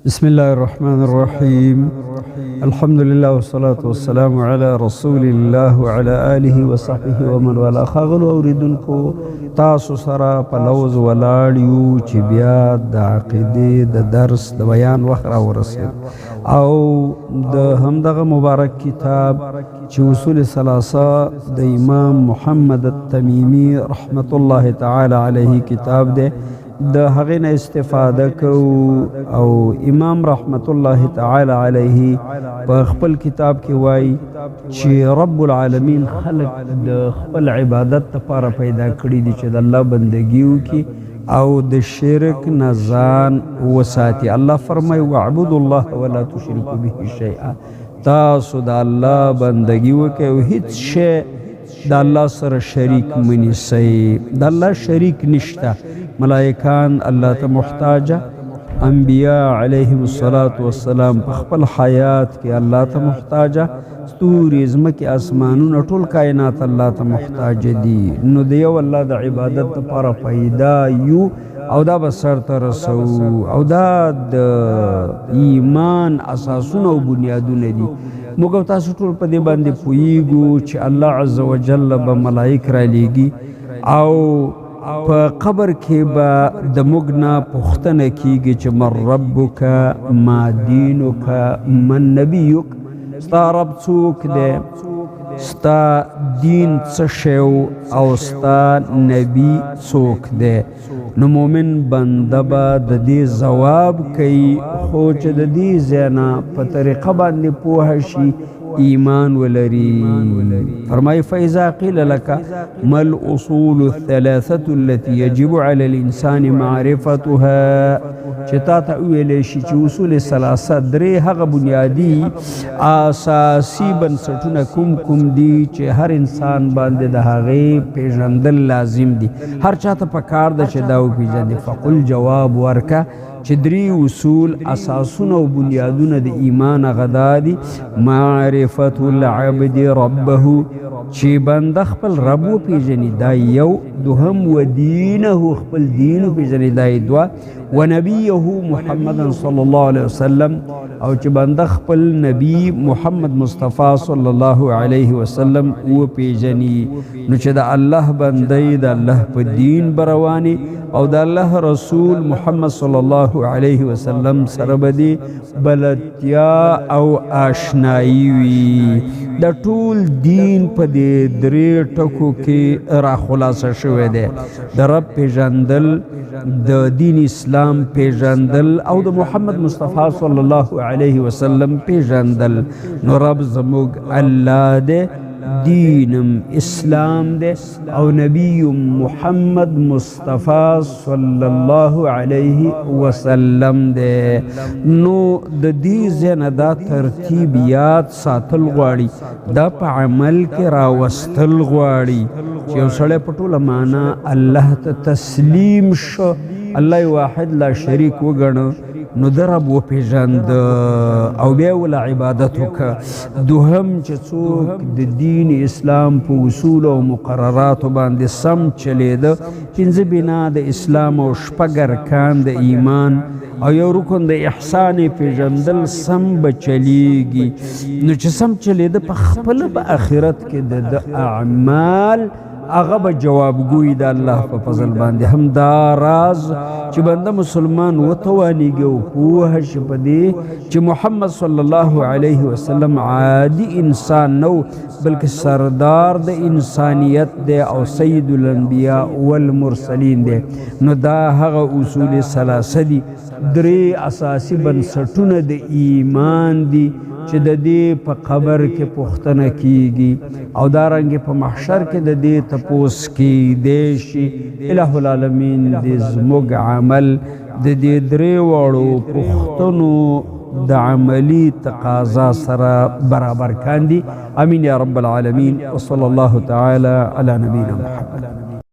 بسم الله الرحمن الرحيم. الحمد لله والصلاة والسلام على رسول الله وعلى آله وصحبه ومن والاه. خاغلو اوریدونکو تاسو سره په لوز ولاړ یو چې بیا د عقیدې د درس د بیان وخت راورسید او د همدغه مبارک کتاب چې اصول ثلاثه د امام محمد التمیمی رحمت الله تعالی علیه کتاب دی، د هغې نه استفاده کوو او امام رحمت الله تعالی علیه په خپل کتاب کې وایي چې رب العالمین خلق د خپل عبادت لپاره پیدا کړي دي چې د الله بندګي وکړي او د شرک نه ځان وساتي. الله فرمایي واعبدوا الله ولا تشركوا به شیئا، تاسو د الله بندګي وکړئ او هیڅ شی د الله سره شریک منیسئ. د الله شریک نشته، ملائکان الله ته محتاجه، انبیاء علیهم الصلاة والسلام په خپل حیات کې الله ته محتاجه، ستوري ځمکې اسمانونه ټول کائنات الله ته محتاج دي. نو د یو الله د عبادت لپاره پیدا یو او دا به سرته رسو او دا د ایمان اساسونه او بنیادونه دي. موږ او تاسو ټول په دې باندې پوهیږو چې الله عز وجل به ملائک را لیږي او په قبر کې به د موږ نه پوښتنه کیږي چې من ربک، ما دینک، من نبیک، ستا رب څوک دی، ستا دین څه شی او ستا نبی څوک دی. نو مومن بنده به د دې ځواب کوي، خو چې د دې ځای نه په طریقه باندې پوه شي ایمان ولري. فرمای فاذا قیل لك ما الاصول الثلاثه التي يجب على الانسان معرفتها، چې تا ته ویلی شي چې اصول ثلاثه درې هغه بنیادی اساسي بنسټونه کوم دي چې هر انسان باندې د هغې پیژندل لازم دي، هر چاته په کار ده چې دا وپیژني. فقل جواب ورکه چې درې اصول اساسونه او بنیادونه د ایمان غدا دي. معرفت العبد ربه، چې بنده خپل رب وپیژني، دا یو. دوهم ودینه، خپل دین وپیژني، دا دوه. ونبیه محمد صلی الله علیه وسلم، او چې بنده خپل نبی محمد مصطفی صلی الله علیه وسلم وپیژني، نو چې د الله بندې د الله په دین برواني او د الله رسول محمد صلی الله علیه وسلم سره بدی بلدتیا او آشنایی وي. د ټول دین په دې درې ټکو کې را خلاصه شوی دی: د رب پیژندل، د دین اسلام پیژندل او د محمد مصطفی صلی الله علیه وسلم پیژندل. نو رب زموږ الله دی، دینم اسلام دی او نبی محمد مصطفی صلی الله علیه وسلم دی. نو د دې ځای نه دا ترتیب یاد ساتل غواړي، دا په عمل کې راوستل غواړي چې یو سړی په ټوله معنا الله ته تسلیم شو، الله واحد لا شریک وګڼه، نو د رب وپیژند او بیا ول عبادت وکړه. دوهم چې څوک د دین اسلام په اصول او مقرراتو باندې سم چلیده، پنځه بنا د اسلام او شپږ ارکان د ایمان او یو رکن د احسان پیژندل سم بچلیږي، نو چې سم چلیده په خپل په آخرت کې د اعمال هغه به جوابګوی د الله په فضل باندې. هم دا راز چې بنده مسلمان وتوانیږي او پوه شي په دې چې محمد صلی الله علیه وسلم عادي انسان نو، بلکې سردار د انسانیت دی او سید الانبیاء والمرسلین دی. نو دا هغه اصول ثلاثه دي، درې اساسي بنسټونه د ایمان دي چې د دې په قبر کې پوښتنه کیږي او دارنګې په محشر کې د دې تپوس کیدی شي. الہ العالمین دې زموږ عمل د دې درې واړو پوښتنو د عملی تقاضا سره برابر کاندي. امین یا رب العالمین. وصلی الله تعالی علی نبینا محمد.